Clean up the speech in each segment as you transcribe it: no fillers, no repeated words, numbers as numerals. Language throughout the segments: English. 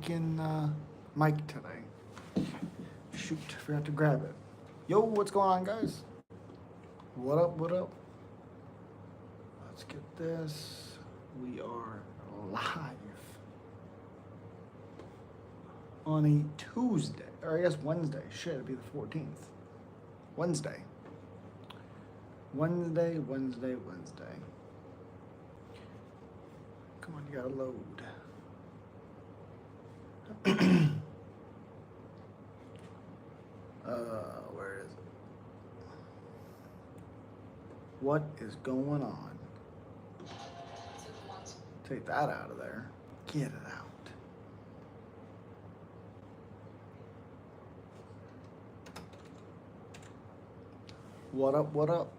freaking mic today. Shoot, forgot to grab it. Yo, what's going on, guys? What up, what up? Let's get this. We are live on a Tuesday, or I guess Wednesday. Shit, it'd be the 14th. Wednesday. Wednesday. Come on, you gotta load. Where is it? What is going on? Take that out of there. Get it out. What up, what up?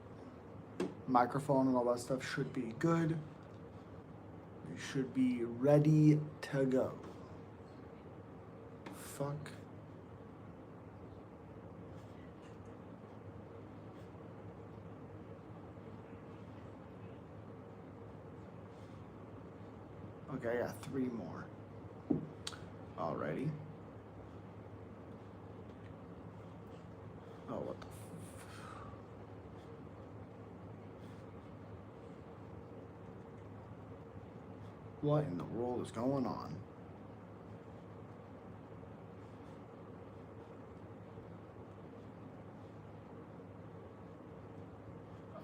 Microphone and all that stuff should be good. We should be ready to go. Fuck. Okay, I got 3 more. Alrighty. Oh, what the What in the world is going on?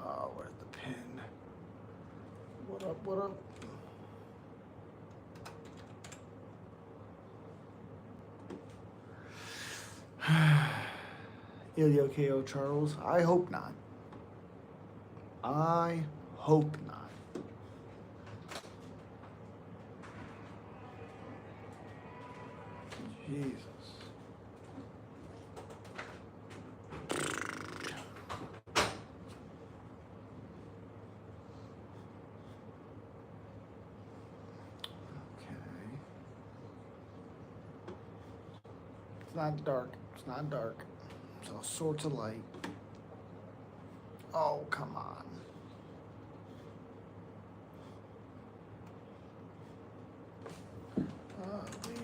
Oh, where's the pin? What up, what up? Ilio KO Charles? I hope not. I hope not. Jesus. Okay. It's not dark. It's not dark. It's all sorts of light. Oh, come on. We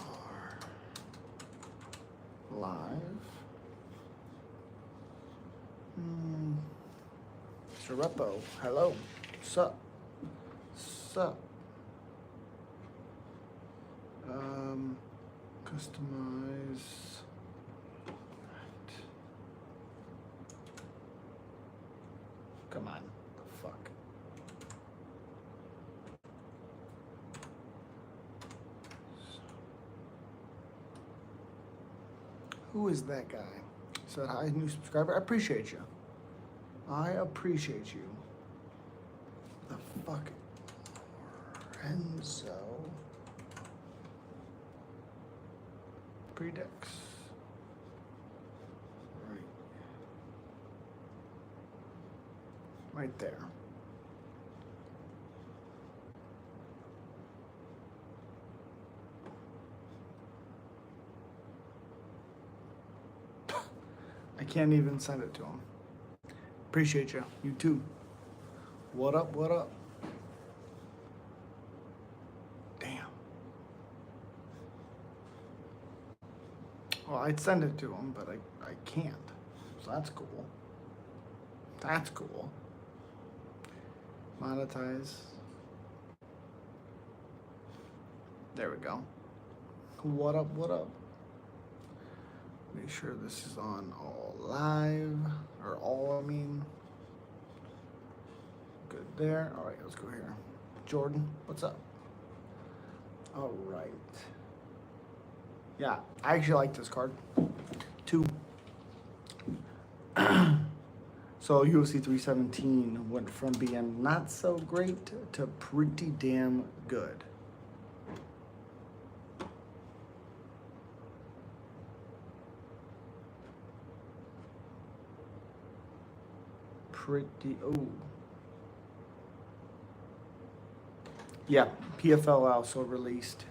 are live. Mr. Repo, hello. Sup? Sup? Customize. Right. Come on. The fuck. Who is that guy? Said hi, new subscriber. I appreciate you. I appreciate you. The fuck? Renzo. Predex. Right there. I can't even send it to him. Appreciate you. You too. What up, what up? Damn. Well, I'd send it to him, but I can't. So that's cool. That's cool. Monetize. There we go. What up, what up? Make sure this is on all live, or all, I mean. Good there. All right, let's go here. Jordan, what's up? All right. Yeah, I actually like this card. 2. So UFC 317 went from being not so great to pretty damn good. Oh. Yeah, PFL also released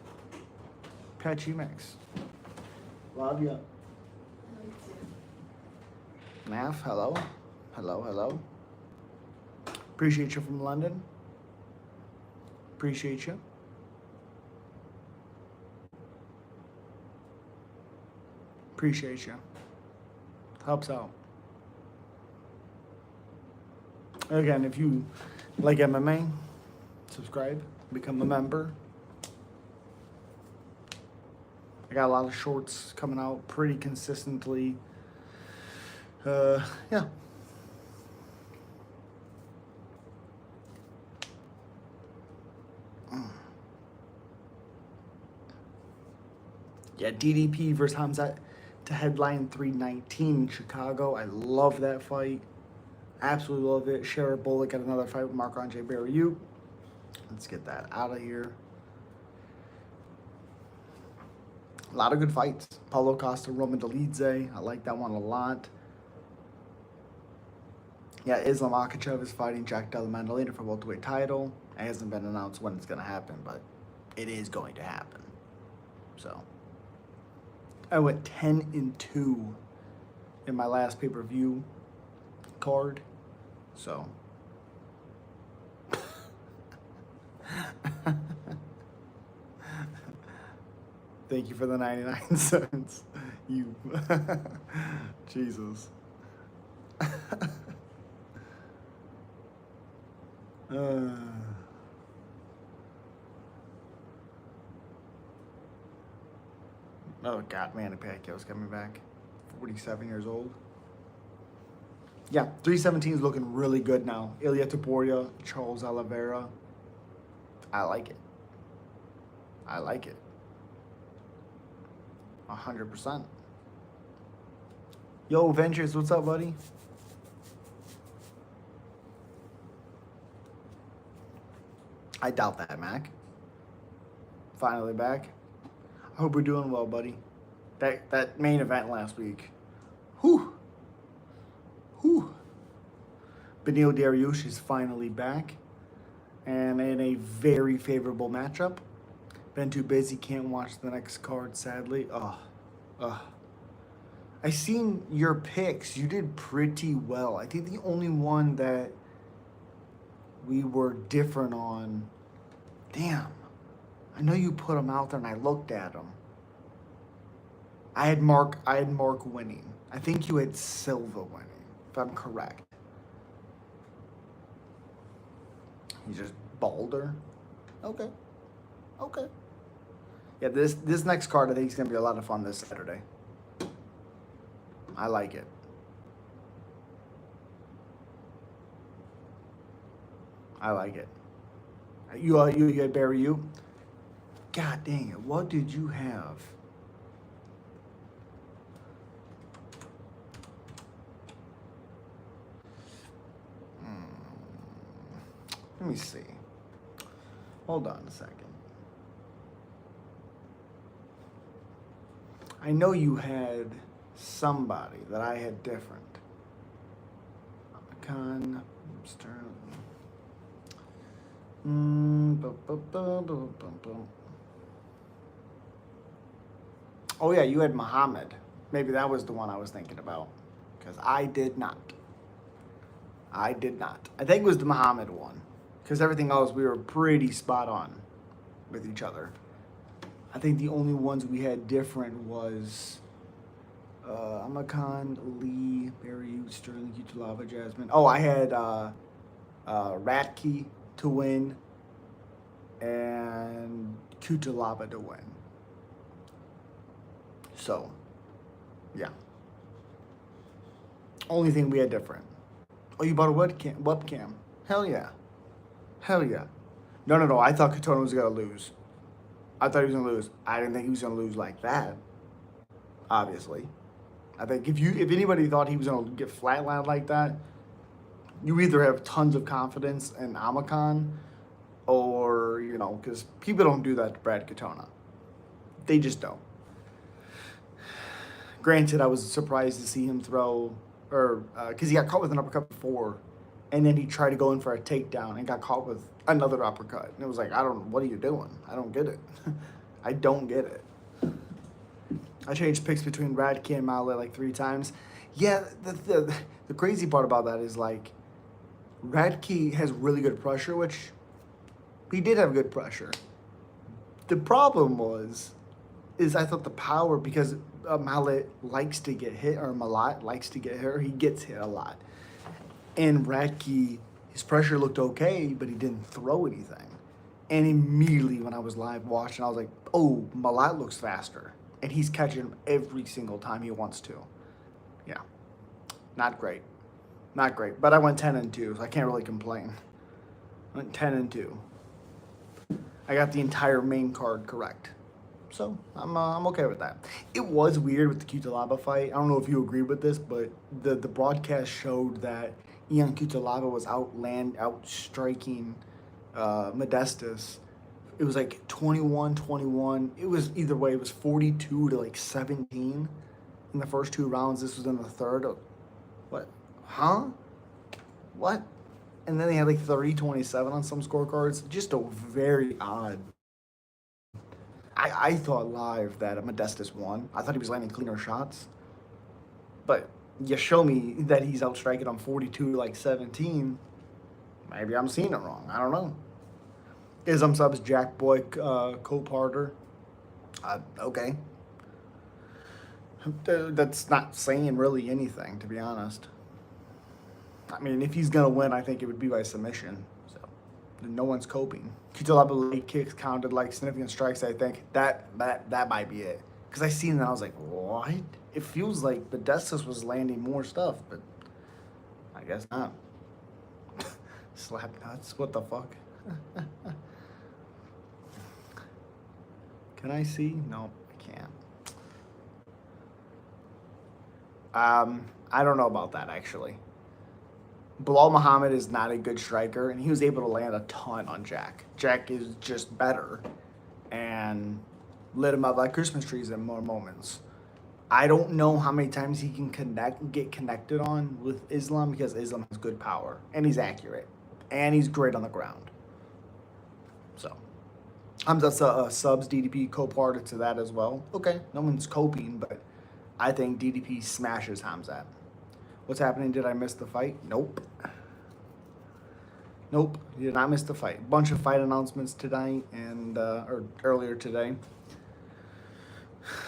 Patchy Mix. Love ya. Math, hello. Hello, hello. Appreciate you from London. Appreciate you. Appreciate you. Helps out. Again, if you like MMA, subscribe, become a member. I got a lot of shorts coming out pretty consistently. Yeah. Yeah, DDP versus Hamzat to headline 319 in Chicago. I love that fight. Absolutely love it. Shara Bullock got another fight with Marc-Andre Barriou. Let's get that out of here. A lot of good fights. Paulo Costa, Roman Dolidze. I like that one a lot. Yeah, Islam Makhachev is fighting Jack Della Maddalena for welterweight title. It hasn't been announced when it's going to happen, but it is going to happen. So, I went 10-2 in my last pay-per-view card. So, thank you for the 99 cents. You, Jesus. Oh God, Manny Pacquiao's coming back. 47 years old. Yeah, 317 is looking really good now. Ilya Taporia, Charles Oliveira. I like it. I like it. 100%. Yo, Ventures, what's up, buddy? I doubt that, Mac. Finally back. I hope we're doing well, buddy. That main event last week. Whew. Whew. Beneil Dariush is finally back. And in a very favorable matchup. Been too busy, can't watch the next card, sadly. I seen your picks. You did pretty well. I think the only one that we were different on. Damn. I know you put them out there and I looked at them. I had Mark winning. I think you had Silva winning, if I'm correct. He's just balder. Okay. Yeah, this next card I think is gonna be a lot of fun this Saturday. I like it. I like it. You had Barriou? God dang it! What did you have? Let me see. Hold on a second. I know you had somebody that I had different. Con Sterling. Oh yeah, you had Muhammad. Maybe that was the one I was thinking about. Because I did not. I think it was the Muhammad one. Because everything else, we were pretty spot on with each other. I think the only ones we had different was Amakan, Lee, Barriou, Sterling, Kutalava, Jasmine. Oh, I had Ratke to win and Kutalava to win. So, yeah. Only thing we had different. Oh, you bought a webcam? Hell yeah. No. I thought Katona was going to lose. I thought he was going to lose. I didn't think he was going to lose like that. Obviously. I think if anybody thought he was going to get flatlined like that, you either have tons of confidence in Amakan or, because people don't do that to Brad Katona. They just don't. Granted, I was surprised to see him throw, because he got caught with an uppercut before, and then he tried to go in for a takedown and got caught with another uppercut. And it was like, what are you doing? I don't get it. I don't get it. I changed picks between Radke and Male like 3 times. Yeah, the crazy part about that is like, Radke has really good pressure, which he did have good pressure. The problem was is I thought the power, because Mallet likes to get hit, or Malat likes to get hit, or he gets hit a lot. And Radke, his pressure looked okay, but he didn't throw anything. And immediately when I was live watching, I was like, oh, Malat looks faster. And he's catching him every single time he wants to. Yeah, not great. Not great. But I went 10-2, so I can't really complain. I went 10-2. I got the entire main card correct. So I'm okay with that. It was weird with the Cutelaba fight. I don't know if you agree with this, but the broadcast showed that Ian Cutelaba was outstriking Modestas. It was like 21-21. It was either way. It was 42-17 in the first 2 rounds. This was in the third. What? Huh? What? And then they had like 30-27 on some scorecards. Just a very odd. I thought live that Modestas won. I thought he was landing cleaner shots. But you show me that he's outstriking on 42-17. Maybe I'm seeing it wrong. I don't know. Ism subs Jack Boy co-parter. Okay. That's not saying really anything, to be honest. I mean, if he's gonna win, I think it would be by submission. So no one's coping. Cutelaba late kicks counted like significant strikes. I think that might be it. Because I seen that, I was like, what? It feels like Modestas was landing more stuff, but I guess not. Slap nuts. What the fuck? Can I see? No, I can't. I don't know about that, actually. Bilal Muhammad is not a good striker, and he was able to land a ton on Jack. Jack is just better and lit him up like Christmas trees in more moments. I don't know how many times he can get connected on with Islam, because Islam has good power, and he's accurate, and he's great on the ground. So, Hamza subs DDP co-parted to that as well. Okay, no one's coping, but I think DDP smashes Hamzat. What's happening? Did I miss the fight? Nope. Nope, you did not miss the fight. Bunch of fight announcements tonight and or earlier today.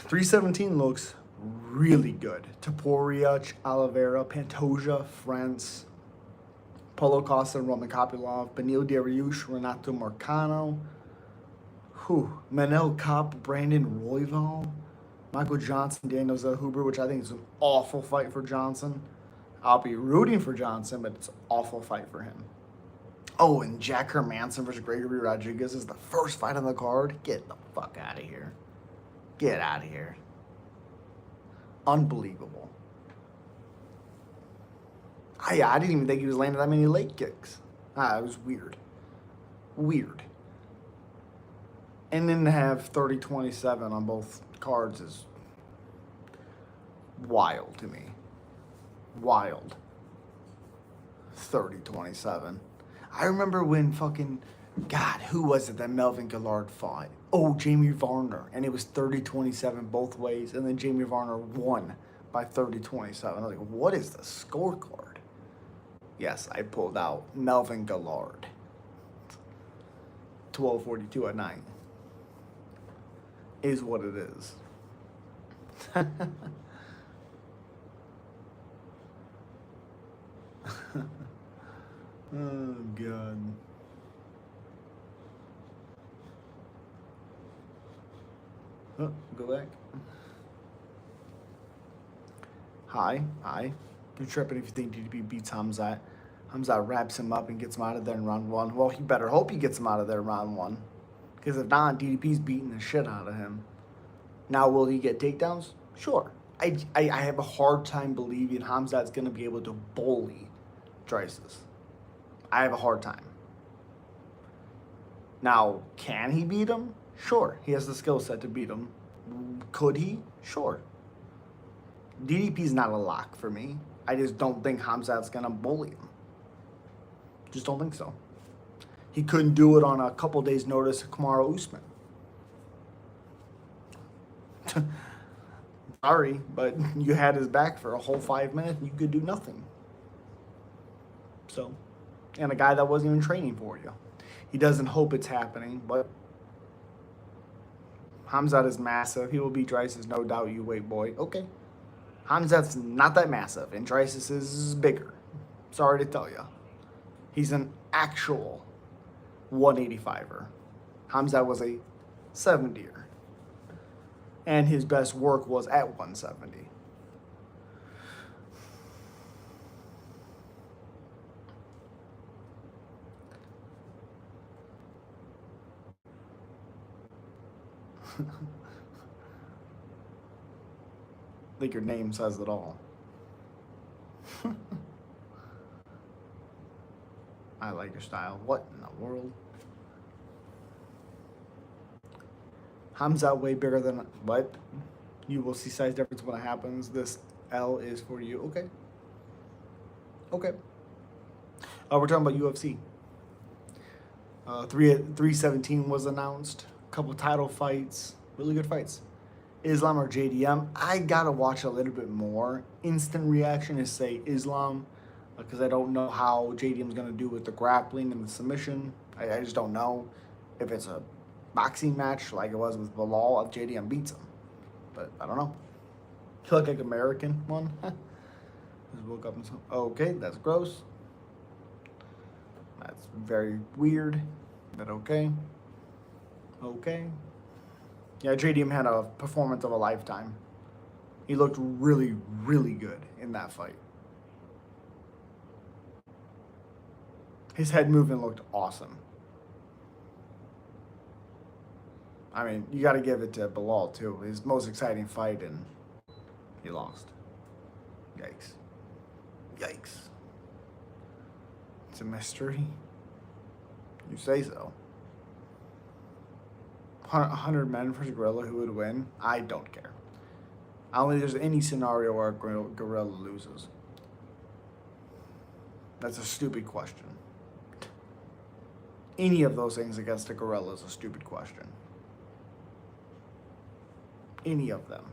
317 looks really good. Taporia, Oliveira, Pantoja, France, Paulo Costa, Roman Kopylov, Benil Dariush, Renato Marcano, Manel Kopp, Brandon Royval, Michael Johnson, Daniel Zellhuber, which I think is an awful fight for Johnson. I'll be rooting for Johnson, but it's an awful fight for him. Oh, and Jack Hermanson versus Gregory Rodriguez is the first fight on the card. Get the fuck out of here. Get out of here. Unbelievable. I didn't even think he was landing that many leg kicks. It was weird. Weird. And then to have 30-27 on both cards is wild to me. Wild. 30-27. I remember when fucking, God, who was it that Melvin Gillard fought? Oh, Jamie Varner. And it was 30-27 both ways. And then Jamie Varner won by 30-27. I was like, what is the scorecard? Yes, I pulled out Melvin Gillard. 12:42 at night. Is what it is. Oh, God. Oh, go back. Hi. You're tripping if you think DDP beats Hamzat. Hamzat wraps him up and gets him out of there in round 1. Well, he better hope he gets him out of there in round 1. Because if not, DDP's beating the shit out of him. Now, will he get takedowns? Sure. I have a hard time believing Hamzat's going to be able to bully Dryces. I have a hard time. Now, can he beat him? Sure. He has the skill set to beat him. Could he? Sure. DDP's not a lock for me. I just don't think Hamzat's going to bully him. Just don't think so. He couldn't do it on a couple days' notice of Kamaru Usman. Sorry, but you had his back for a whole 5 minutes and you could do nothing. So, and a guy that wasn't even training for you. He doesn't hope it's happening, but Hamzat is massive. He will beat Drysis, no doubt. You wait, boy. Okay. Hamzat's not that massive, and Drysis is bigger. Sorry to tell you. He's an actual 185er. Hamzat was a 70er. And his best work was at 170. I think your name says it all. I like your style. What in the world? Hamzat way bigger than what? You will see size difference when it happens. This L is for you. Okay. Okay. We're talking about UFC. 317 was announced. A couple title fights. Really good fights. Islam or JDM. I gotta watch a little bit more. Instant reaction is say Islam, because I don't know how JDM's gonna do with the grappling and the submission. I just don't know if it's a boxing match like it was with Bilal if JDM beats him. But I don't know. He looked like American one. Just woke up and saw. Okay, that's gross. That's very weird. But okay. Okay. Yeah, JDM had a performance of a lifetime. He looked really, really good in that fight. His head movement looked awesome. I mean, you got to give it to Bilal, too. His most exciting fight, and he lost. Yikes. Yikes. It's a mystery. You say so. 100 men versus Gorilla, who would win? I don't care. I don't think there's any scenario where Gorilla loses. That's a stupid question. Any of those things against a Gorilla is a stupid question. Any of them.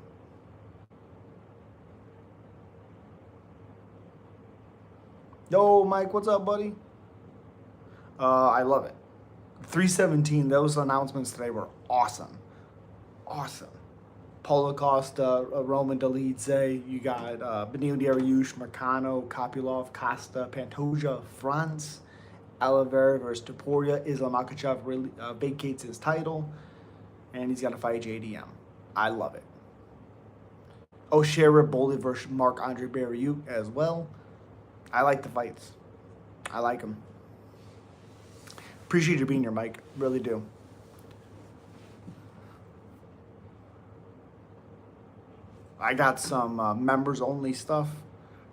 Yo, Mike, what's up, buddy? I love it. 317, those announcements today were awesome. Awesome. Paulo Costa, Roman Dolidze, you got Beneil Dariush, Marcano, Kopylov, Costa, Pantoja, France, Oliveira versus Topuria. Islam Makhachev really, vacates his title, and he's got to fight JDM. I love it. O'Shea Boli versus Marc-Andre Barriou as well. I like the fights. I like them. Appreciate you being here, Mike. Really do. I got some members only stuff.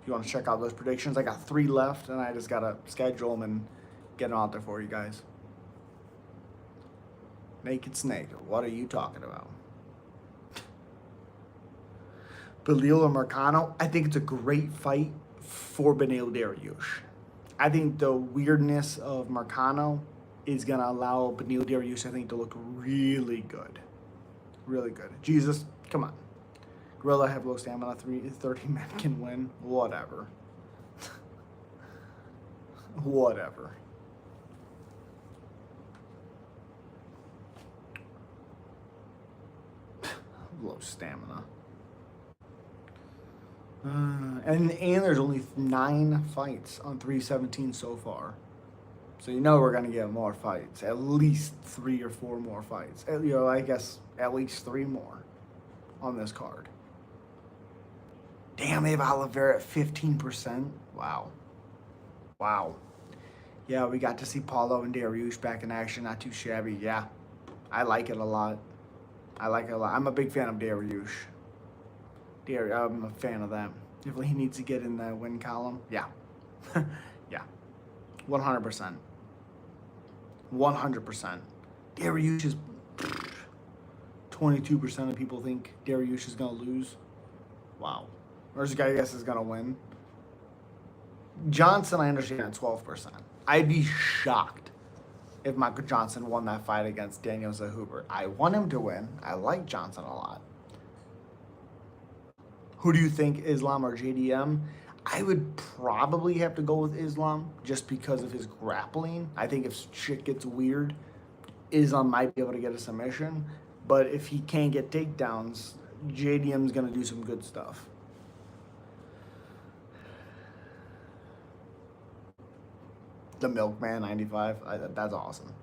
If you want to check out those predictions, I got 3 left, and I just got to schedule them and get them out there for you guys. Naked Snake, what are you talking about? Beneil or Marcano, I think it's a great fight for Beneil Dariush. I think the weirdness of Marcano is going to allow Beneil Dariush, I think, to look really good. Really good. Jesus, come on. Gorilla have low stamina, 30 men can win. Whatever. Whatever. Low stamina. And there's only 9 fights on 317 so far. So you know we're going to get more fights. At least 3 or 4 more fights. You know, I guess at least 3 more on this card. Damn, they have Oliveira at 15%. Wow. Wow. Yeah, we got to see Paulo and Dariush back in action. Not too shabby. Yeah, I like it a lot. I like it a lot. I'm a big fan of Dariush. I'm a fan of that. If he needs to get in the win column, yeah. Yeah. 100%. 100%. Dariush is 22% of people think Dariush is going to lose. Wow. Or this guy, I guess, is going to win. Johnson, I understand, at 12%. I'd be shocked if Michael Johnson won that fight against Daniel Zahubert. I want him to win. I like Johnson a lot. Who do you think, Islam or JDM? I would probably have to go with Islam just because of his grappling. I think if shit gets weird, Islam might be able to get a submission. But if he can't get takedowns, JDM's going to do some good stuff. The Milkman 95, that's awesome.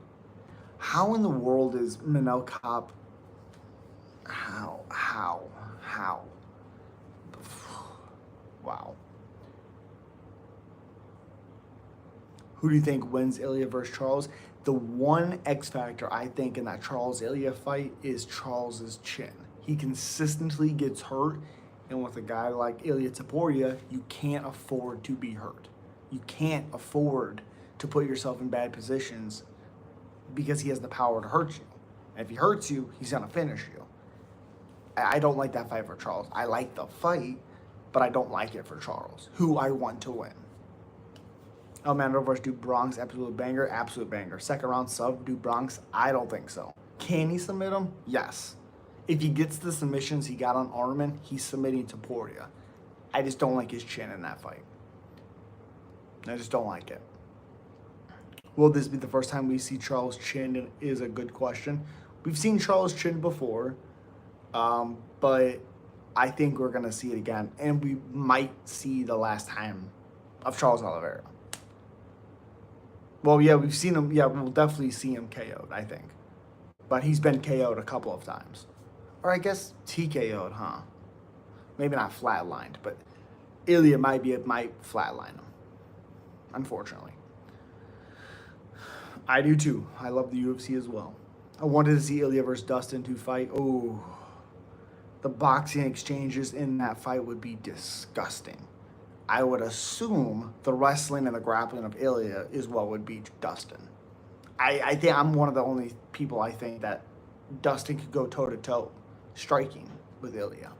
How in the world is Manel Cop? How? Wow. Who do you think wins Ilya versus Charles? The one X factor I think in that Charles Ilya fight is Charles's chin. He consistently gets hurt, and with a guy like Ilya Taporia, you can't afford to be hurt. You can't afford to put yourself in bad positions because he has the power to hurt you. And if he hurts you, he's gonna finish you. I don't like that fight for Charles. I like the fight, but I don't like it for Charles, who I want to win. Almando versus Duke Bronx, absolute banger, absolute banger. Second round sub, Duke Bronx, I don't think so. Can he submit him? Yes. If he gets the submissions he got on Arman, he's submitting Taporia. I just don't like his chin in that fight. I just don't like it. Will this be the first time we see Charles Chin? Is a good question. We've seen Charles Chin before, but I think we're going to see it again. And we might see the last time of Charles Oliveira. Well, yeah, we've seen him. Yeah, we'll definitely see him KO'd, I think. But he's been KO'd a couple of times. Or I guess TKO'd, huh? Maybe not flatlined, but Ilya might flatline him, unfortunately. I do too. I love the UFC as well. I wanted to see Ilya versus Dustin to fight. Oh, the boxing exchanges in that fight would be disgusting. I would assume the wrestling and the grappling of Ilya is what would beat Dustin. I think I'm one of the only people I think that Dustin could go toe-to-toe striking with Ilya.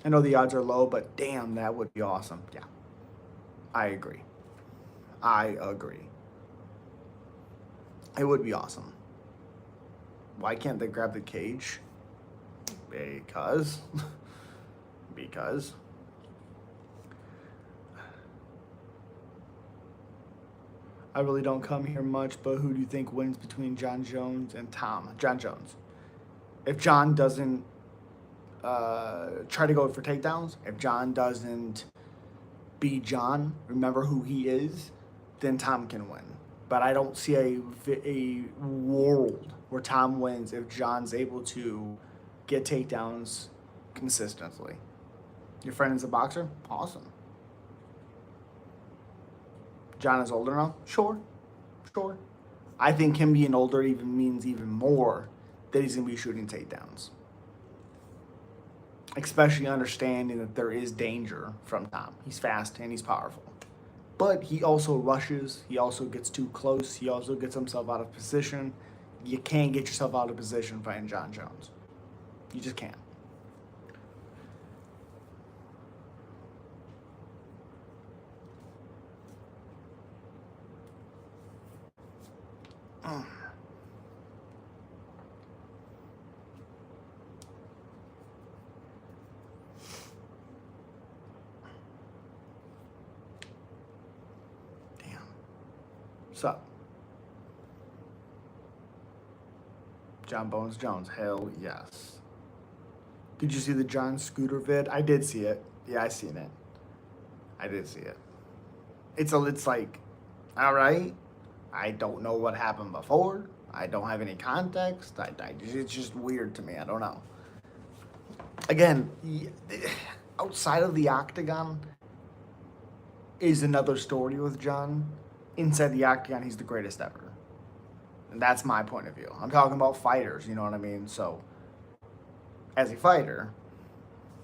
I know the odds are low, but damn, that would be awesome. Yeah, I agree. It would be awesome. Why can't they grab the cage? Because I really don't come here much, but who do you think wins between John Jones and Tom? John Jones. If John doesn't try to go for takedowns, if John doesn't be John, remember who he is, then Tom can win. But I don't see a world where Tom wins if John's able to get takedowns consistently. Your friend is a boxer? Awesome. John is older now? Sure. I think him being older even means even more that he's going to be shooting takedowns. Especially understanding that there is danger from Tom. He's fast and he's powerful. But he also rushes. He also gets too close. He also gets himself out of position. You can't get yourself out of position fighting John Jones. You just can't. What's up? John Bones Jones, hell yes. Did you see the John Scooter vid? I did see it. Yeah, I seen it. I did see it. It's like, all right. I don't know what happened before. I don't have any context. It's just weird to me. I don't know. Again, outside of the octagon is another story with John. Inside the octagon, he's the greatest ever. And that's my point of view. I'm talking about fighters, you know what I mean? So, as a fighter,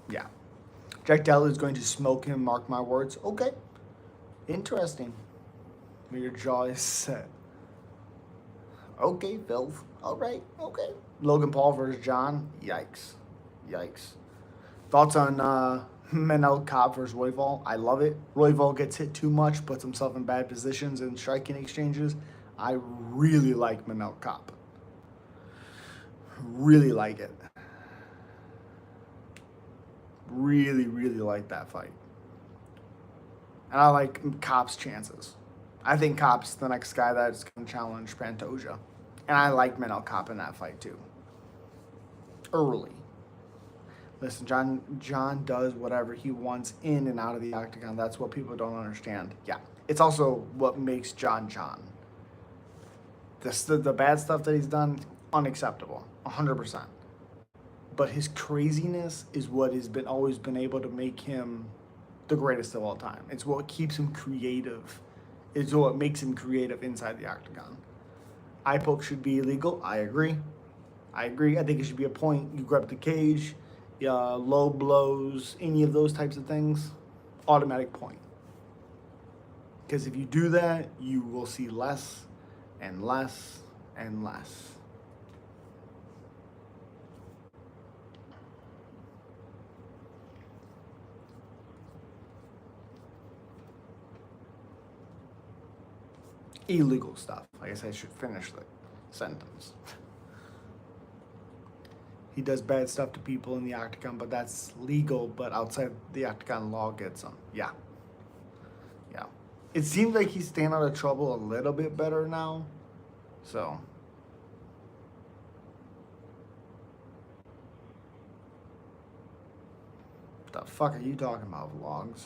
yeah. Jack Della is going to smoke him, mark my words. Okay. Interesting. Your jaw is set. Okay, Phil. All right, okay. Logan Paul versus John. Yikes. Thoughts on Manel Cobb versus Royval? I love it. Royval gets hit too much, puts himself in bad positions in striking exchanges. I really like Manel Cobb. Really like it. Really like that fight. And I like Cobb's chances. I think Kop's the next guy that's going to challenge Pantoja. And I like Manel Cop in that fight too. Early. Listen, John does whatever he wants in and out of the octagon. That's what people don't understand. Yeah. It's also what makes John. The bad stuff that he's done, unacceptable. 100%. But his craziness is what has always been able to make him the greatest of all time. It's what keeps him creative. It's what makes him creative inside the octagon. Eye poke should be illegal. I agree. I think it should be a point. You grab the cage, low blows, any of those types of things, automatic point. Because if you do that, you will see less and less and less. Illegal stuff. I guess I should finish the sentence. He does bad stuff to people in the octagon, but that's legal, but outside the octagon, law gets him. Yeah. Yeah. It seems like he's staying out of trouble a little bit better now. So. What the fuck are you talking about, vlogs?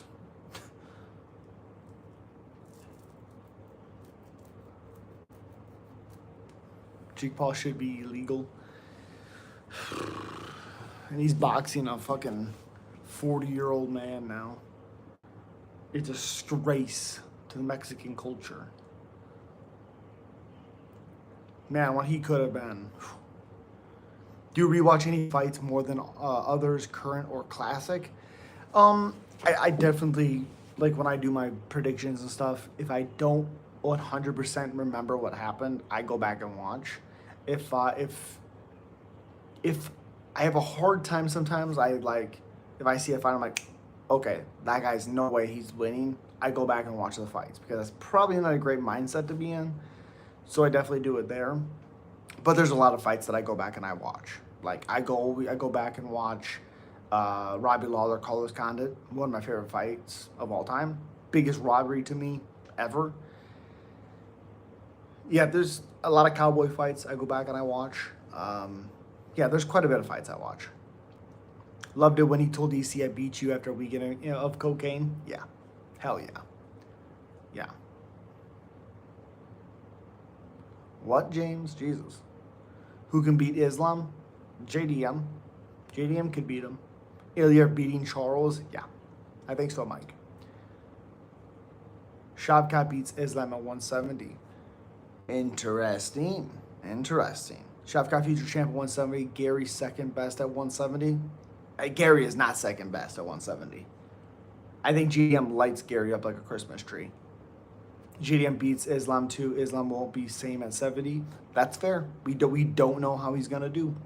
Jake Paul should be illegal. And he's boxing a fucking 40-year-old man now. It's a disgrace to the Mexican culture. Man, what he could have been. Do you rewatch any fights more than others, current or classic? I definitely, like when I do my predictions and stuff, if I don't 100% remember what happened, I go back and watch. If I have a hard time sometimes, if I see a fight, I'm like, okay, that guy's no way he's winning. I go back and watch the fights because that's probably not a great mindset to be in. So I definitely do it there. But there's a lot of fights that I go back and I watch. Like I go back and watch Robbie Lawler, Carlos Condit, one of my favorite fights of all time. Biggest robbery to me ever. Yeah, there's a lot of cowboy fights I go back and I watch. Yeah, there's quite a bit of fights I watch. Loved it when he told DC I beat you after a weekend of cocaine. Yeah, hell yeah. Yeah. What, James? Jesus. Who can beat Islam? JDM. JDM could beat him. Ilya beating Charles? Yeah, I think so, Mike. Shavkat beats Islam at 170. Interesting. Shavkat future champ at 170. Gary second best at 170. Gary is not second best at 170. I think GDM lights Gary up like a Christmas tree. GDM beats Islam too. Islam won't be same at 70. That's fair. We don't know how he's gonna do.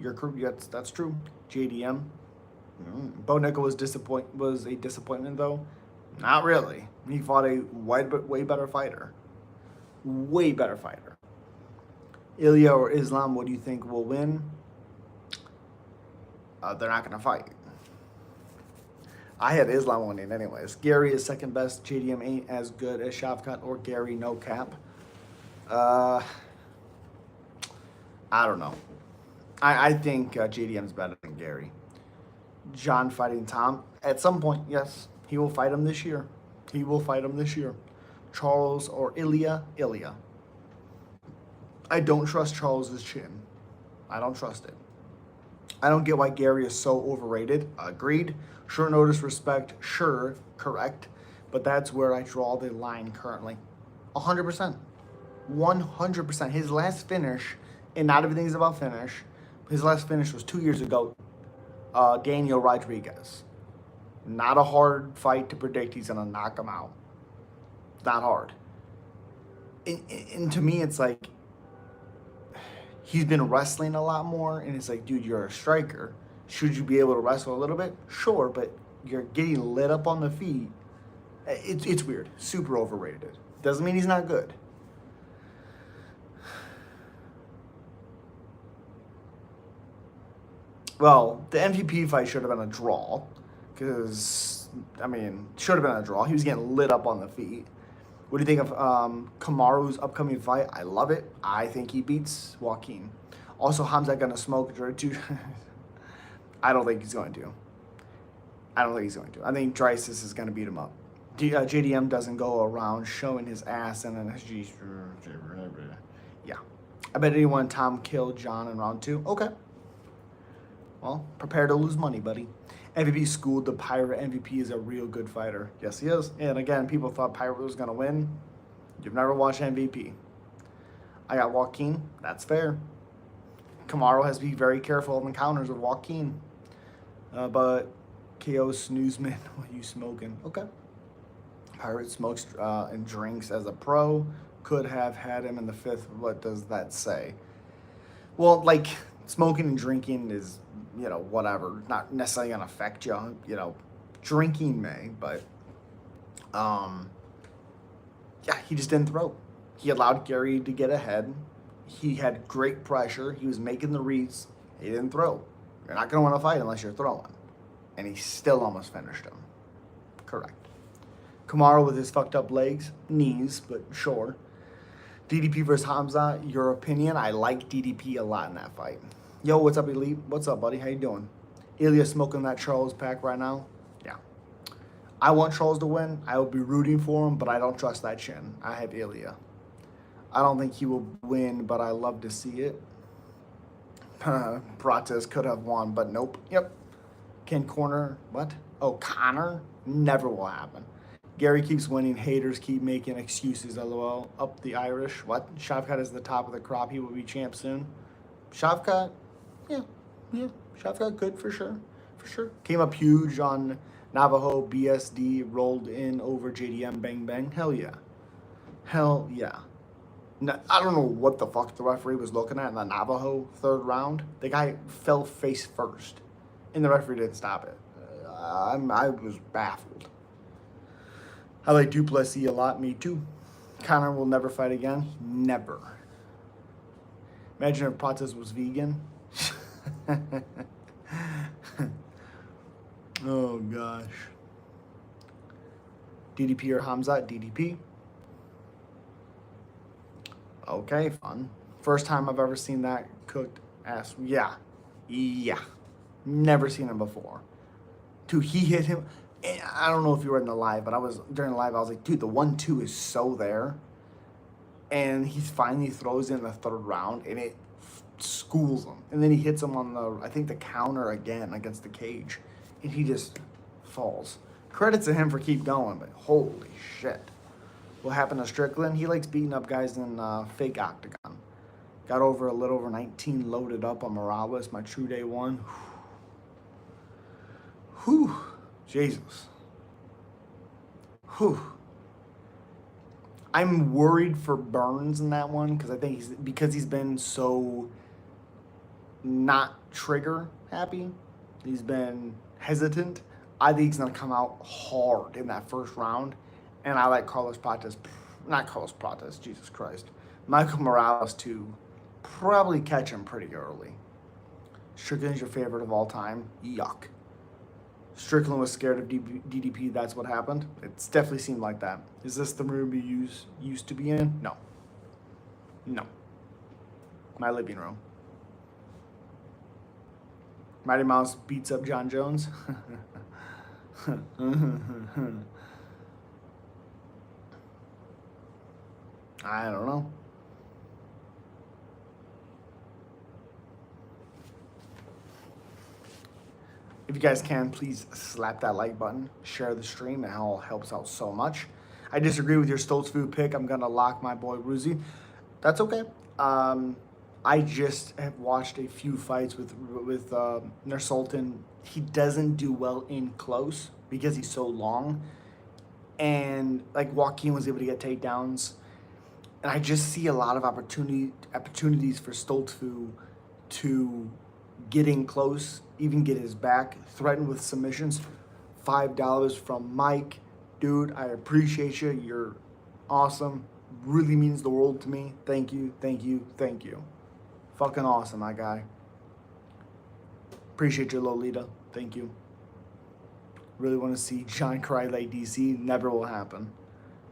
That's true. JDM. Bo Nickel was a disappointment though. Not really. He fought a way better fighter. Way better fighter. Ilya or Islam, what do you think will win? They're not gonna fight. I had Islam winning anyways. Gary is second best. JDM ain't as good as Shavkat or Gary, no cap. I don't know. I think JDM's better than Gary. John fighting Tom. At some point, yes. He will fight him this year. Charles or Ilya? Ilya. I don't trust Charles's chin. I don't trust it. I don't get why Gary is so overrated. Agreed. Short notice respect. Sure. Correct. But that's where I draw the line currently. 100%. 100%. His last finish, and not everything is about finish, his last finish was 2 years ago. Daniel Rodriguez. Not a hard fight to predict he's going to knock him out. Not hard. And to me, it's like, he's been wrestling a lot more, and it's like, dude, you're a striker. Should you be able to wrestle a little bit? Sure, but you're getting lit up on the feet. It's weird. Super overrated. Doesn't mean he's not good. Well, the MVP fight should have been a draw. Because, should have been a draw. He was getting lit up on the feet. What do you think of Kamaru's upcoming fight? I love it. I think he beats Joaquin. Also, Hamza gonna smoke Drew. I don't think he's going to. I don't think he's going to. I think Drysis is gonna beat him up. JDM doesn't go around showing his ass and then yeah. I bet anyone Tom killed John in round 2. Okay. Well, prepare to lose money, buddy. MVP schooled the Pirate. MVP is a real good fighter. Yes, he is. And again, people thought Pirate was going to win. You've never watched MVP. I got Joaquin. That's fair. Kamaru has to be very careful of encounters with Joaquin. But KO Snoozman, what are you smoking? Okay. Pirate smokes and drinks as a pro. Could have had him in the 5th. What does that say? Well, like, smoking and drinking is, you know, whatever. Not necessarily going to affect you. You know, drinking may, but, yeah, he just didn't throw. He allowed Gary to get ahead. He had great pressure. He was making the reads. He didn't throw. You're not going to want to fight unless you're throwing. And he still almost finished him. Correct. Kamaru with his fucked up legs, knees, but sure. DDP versus Hamza, your opinion? I like DDP a lot in that fight. Yo, what's up, Elite? What's up, buddy? How you doing? Ilya smoking that Charles pack right now? Yeah. I want Charles to win. I will be rooting for him, but I don't trust that chin. I have Ilya. I don't think he will win, but I love to see it. Prates could have won, but nope. Yep. Ken Corner, what? Oh, Connor? Never will happen. Gary keeps winning. Haters keep making excuses. LOL. Up the Irish. What? Shavkat is the top of the crop. He will be champ soon. Shavkat? Yeah. Shavkat good for sure. For sure. Came up huge on Navajo. BSD rolled in over JDM. Bang, bang. Hell yeah. Hell yeah. No, I don't know what the fuck the referee was looking at in the Navajo 3rd round. The guy fell face first, and the referee didn't stop it. I was baffled. I like Duplessis a lot. Me too. Connor will never fight again. Never. Imagine if Prates was vegan. Oh, gosh. DDP or Hamza? DDP. Okay, fun. First time I've ever seen that cooked ass. Yeah. Never seen him before. Dude, he hit him. I don't know if you were in the live, but during the live, I was like, dude, the 1-2 is so there. And he finally throws in the 3rd round, and it schools him. And then he hits him on I think the counter again against the cage. And he just falls. Credit to him for keep going, but holy shit. What happened to Strickland? He likes beating up guys in fake octagon. Got over a little over 19 loaded up on Morales, my true day 1. Whew. Jesus. Whew. I'm worried for Burns in that one because I think he's been so not trigger happy. He's been hesitant. I think he's gonna come out hard in that 1st round, and I like Jesus Christ, Michael Morales to probably catch him pretty early. Strickland's your favorite of all time. Yuck. Strickland was scared of DDP. That's what happened. It's definitely seemed like that. Is this the room you used to be in? No. My living room. Mighty Mouse beats up John Jones. I don't know. If you guys can, please slap that like button, share the stream, it all helps out so much. I disagree with your Stoltz food pick. I'm gonna lock my boy Ruzi. That's okay. I just have watched a few fights with Nursultan. He doesn't do well in close because he's so long, and like Joaquin was able to get takedowns, and I just see a lot of opportunities for Stoltzfu to get in close, even get his back, threaten with submissions. $5 from Mike. Dude, I appreciate you. You're awesome. Really means the world to me. Thank you. Fucking awesome, my guy. Appreciate you, Lolita. Thank you. Really want to see John cry like DC. Never will happen.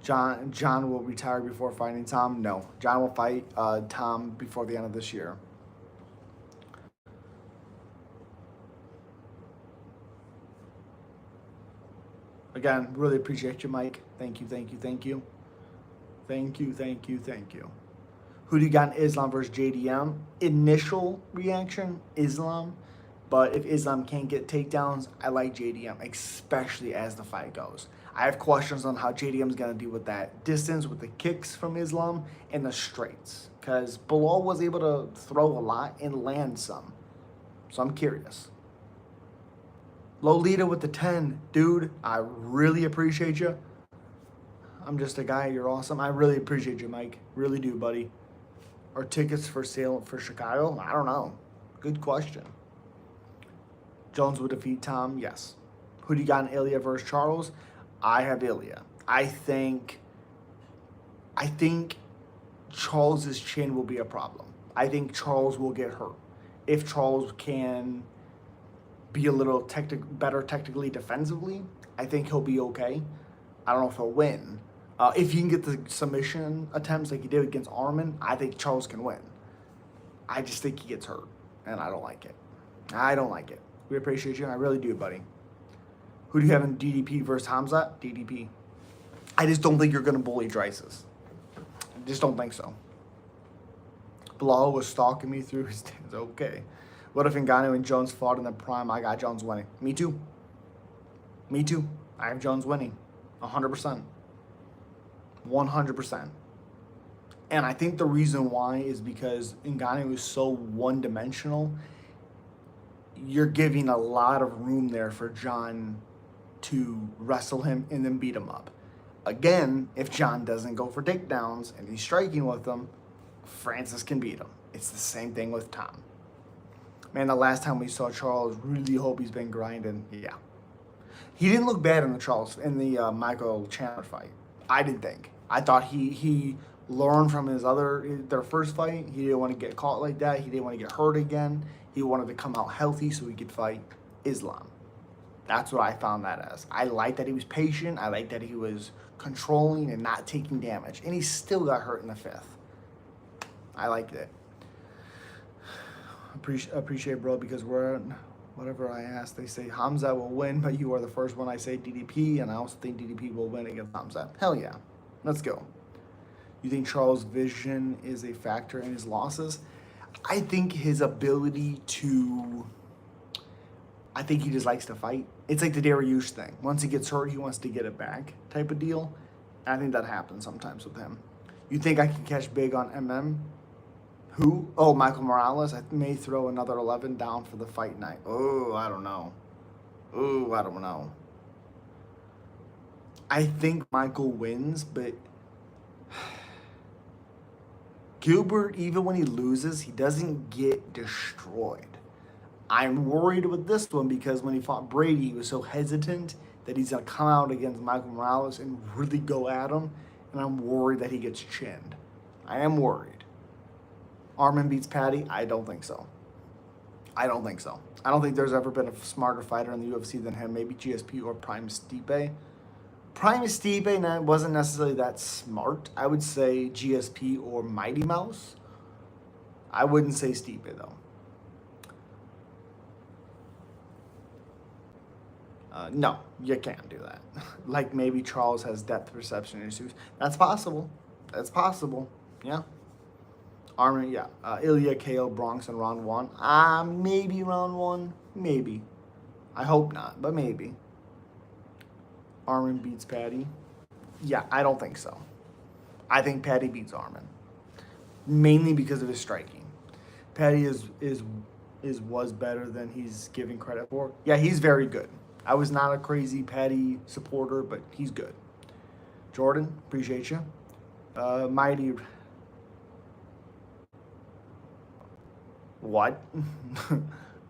John will retire before fighting Tom. No, John will fight Tom before the end of this year. Again, really appreciate you, Mike. Thank you, thank you, thank you. Thank you, thank you, thank you. Who do you got in Islam versus JDM? Initial reaction, Islam. But if Islam can't get takedowns, I like JDM, especially as the fight goes. I have questions on how JDM is going to deal with that distance, with the kicks from Islam, and the straights. Because Bilal was able to throw a lot and land some. So I'm curious. Lolita with the 10. Dude, I really appreciate you. I'm just a guy. You're awesome. I really appreciate you, Mike. Really do, buddy. Are tickets for sale for Chicago? I don't know. Good question. Jones would defeat Tom? Yes. Who do you got in Ilya versus Charles? I have Ilya. I think Charles's chin will be a problem. I think Charles will get hurt. If Charles can be a little better technically defensively, I think he'll be okay. I don't know if he'll win. If he can get the submission attempts like he did against Arman, I think Charles can win. I just think he gets hurt, and I don't like it. I don't like it. We appreciate you. I really do, buddy. Who do you have in DDP versus Hamza? DDP. I just don't think you're going to bully Dryces. I just don't think so. Bilal was stalking me through his days. Okay. What if Ngannou and Jones fought in the prime? I got Jones winning. Me too. Me too. I have Jones winning. 100%. 100%. And I think the reason why is because Ngannou is so one-dimensional. You're giving a lot of room there for John to wrestle him and then beat him up. Again, if John doesn't go for takedowns and he's striking with them, Francis can beat him. It's the same thing with Tom. Man, the last time we saw Charles, really hope he's been grinding. Yeah. He didn't look bad in the Michael Chandler fight. I didn't think. I thought he learned from their first fight. He didn't want to get caught like that. He didn't want to get hurt again. He wanted to come out healthy so he could fight Islam. That's what I found that as. I like that he was patient. I like that he was controlling and not taking damage. And he still got hurt in the 5th. I liked it. Appreciate, bro, because whatever I ask, they say Hamza will win, but you are the first one I say DDP, and I also think DDP will win against Hamza. Hell yeah. Let's go. You think Charles' vision is a factor in his losses? I think his ability to... I think he just likes to fight. It's like the Dariush thing. Once he gets hurt, he wants to get it back type of deal. And I think that happens sometimes with him. You think I can catch big on MM? Who? Oh, Michael Morales. I may throw another 11 down for the fight night. Oh, I don't know. Oh, I don't know. I think Michael wins, but Gilbert, even when he loses, he doesn't get destroyed. I'm worried with this one because when he fought Brady, he was so hesitant that he's going to come out against Michael Morales and really go at him, and I'm worried that he gets chinned. I am worried. Arman beats Patty? I don't think so. I don't think so. I don't think there's ever been a smarter fighter in the UFC than him. Maybe GSP or Prime Stipe. Prime Stipe wasn't necessarily that smart. I would say GSP or Mighty Mouse. I wouldn't say Stipe, though. No, you can't do that. Like maybe Charles has depth perception issues. That's possible. That's possible. Yeah. Armin, yeah. Ilya, KO, Bronx in round 1. Maybe round 1. Maybe. I hope not, but maybe. Armin beats Patty. Yeah, I don't think so. I think Patty beats Armin. Mainly because of his striking. Patty was better than he's giving credit for. Yeah, he's very good. I was not a crazy Patty supporter, but he's good. Jordan, appreciate you. Mighty. What?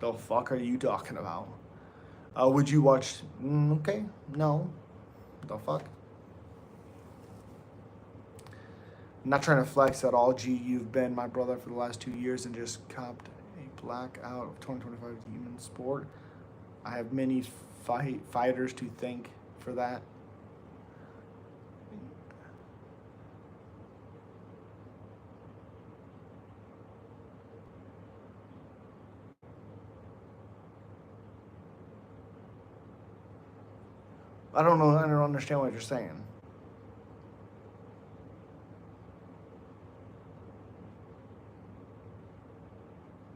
The fuck are you talking about? Would you watch? Okay, no. The fuck? I'm not trying to flex at all. G, you've been my brother for the last 2 years and just copped a black out of 2025 Demon Sport. I have many fighters to thank for that. I don't know. I don't understand what you're saying.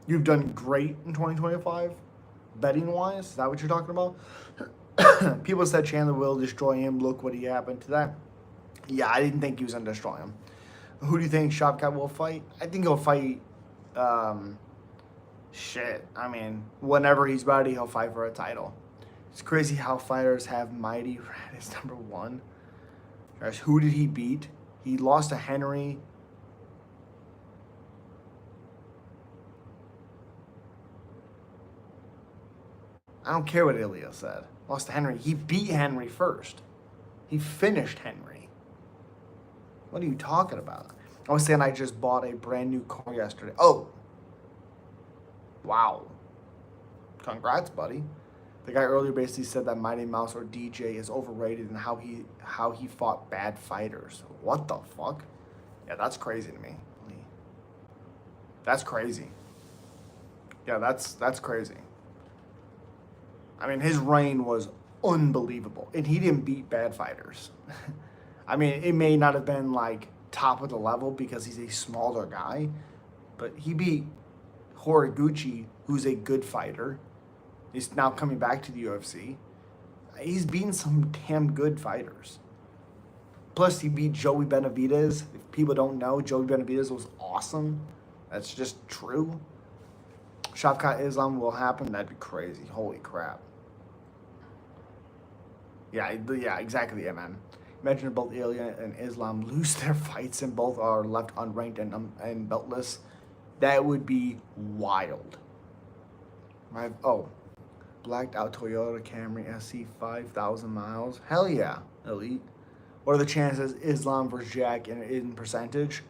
You've done great in 2025, betting wise. Is that what you're talking about? People said Chandler will destroy him. Look what he happened to that. Yeah, I didn't think he was gonna destroy him. Who do you think Shavkat will fight? I think he'll fight. Um, Shit. I mean, whenever he's ready, he'll fight for a title. It's crazy how fighters have Mighty Red as number one. Gosh, who did he beat? He lost to Henry. I don't care what Ilya said. Lost to Henry. He beat Henry first. He finished Henry. What are you talking about? I was saying I just bought a brand new car yesterday. Oh. Wow. Congrats, buddy. The guy earlier basically said that Mighty Mouse or DJ is overrated and how he fought bad fighters. What the fuck? Yeah, that's crazy to me. That's crazy. Yeah, that's crazy. I mean, his reign was unbelievable, and he didn't beat bad fighters. I mean, it may not have been like top of the level because he's a smaller guy, but he beat Horiguchi, who's a good fighter. He's now coming back to the UFC. He's beaten some damn good fighters. Plus, he beat Joey Benavidez. If people don't know, Joey Benavidez was awesome. That's just true. Shavkat Islam will happen. That'd be crazy. Holy crap. Yeah, exactly. Yeah, man. Imagine if both Ilya and Islam lose their fights and both are left unranked and beltless. That would be wild. Right? Oh, blacked out Toyota Camry SC 5,000 miles. Hell yeah, elite. What are the chances Islam versus Jack in percentage?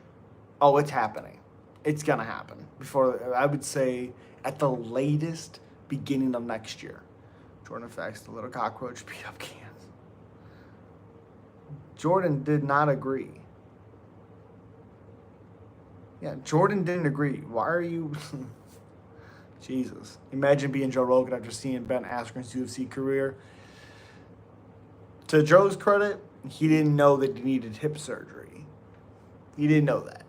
Oh, it's happening. It's gonna happen before. I would say at the latest beginning of next year. Jordan affects the little cockroach beat up cans. Jordan did not agree. Yeah, Jordan didn't agree. Why are you... Jesus. Imagine being Joe Rogan after seeing Ben Askren's UFC career. To Joe's credit, he didn't know that he needed hip surgery. He didn't know that.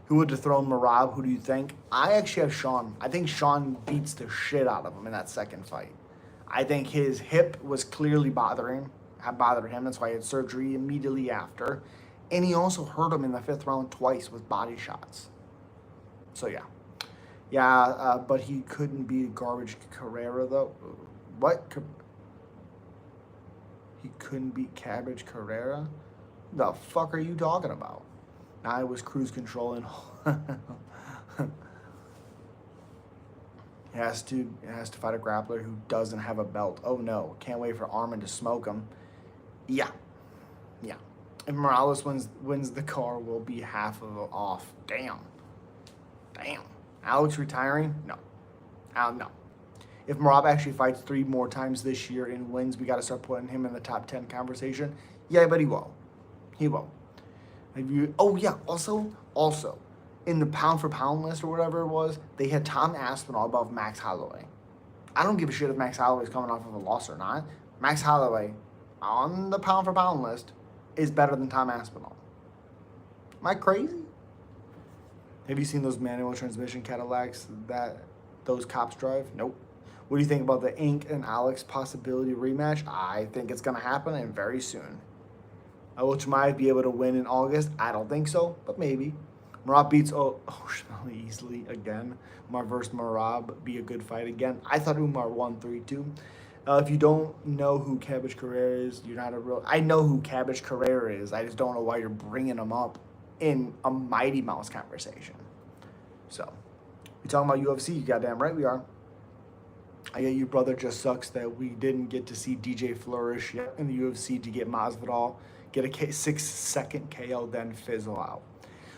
Who would dethrone Merab? Who do you think? I actually have Sean. I think Sean beats the shit out of him in that second fight. I think his hip was clearly bothered him. That's why he had surgery immediately after. And he also hurt him in the 5th round twice with body shots. So, yeah. Yeah, but he couldn't beat Garbage Carrera, though. What? He couldn't beat Cabbage Carrera? The fuck are you talking about? I was cruise controlling. He has to fight a grappler who doesn't have a belt. Oh no, can't wait for Armin to smoke him. Yeah. If Morales wins the car, we'll be half of it off. Damn. Alex retiring? No. No. If Merab actually fights 3 more times this year and wins, we got to start putting him in the top 10 conversation. Yeah, but he won't. Oh yeah. Also, in the pound for pound list or whatever it was, they had Tom Aspinall above Max Holloway. I don't give a shit if Max Holloway is coming off of a loss or not. Max Holloway on the pound for pound list is better than Tom Aspinall. Am I crazy? Have you seen those manual transmission Cadillacs that those cops drive? Nope. What do you think about the Ink and Alex possibility rematch? I think it's gonna happen and very soon. Will Chimaev be able to win in August? I don't think so, but maybe. Merab beats O'Shmalley easily again. Umar versus Merab be a good fight again. I thought Umar won 3-2. If you don't know who Cabbage Carrera is, you're not a real... I know who Cabbage Carrera is. I just don't know why you're bringing him up in a Mighty Mouse conversation. So, we talking about UFC, you goddamn right we are. I get your brother just sucks that we didn't get to see DJ flourish yet in the UFC to get Masvidal, get a 6-second KO, then fizzle out.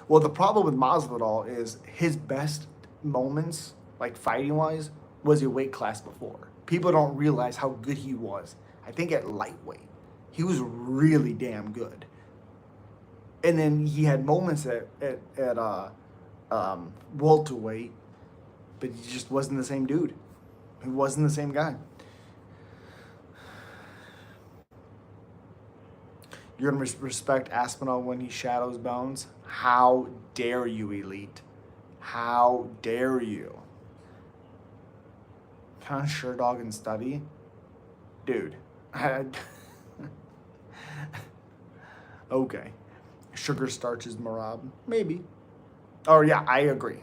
Well, the problem with Masvidal is his best moments, like fighting-wise, was a weight class before. People don't realize how good he was. I think at lightweight, he was really damn good. And then he had moments at welterweight, but he just wasn't the same dude. He wasn't the same guy. You're going to respect Aspinall when he shadows Bones? How dare you, Elite? How dare you? Kind of sure dog and study? Dude. Okay. Sugar starches Marab? Maybe. Oh, yeah, I agree.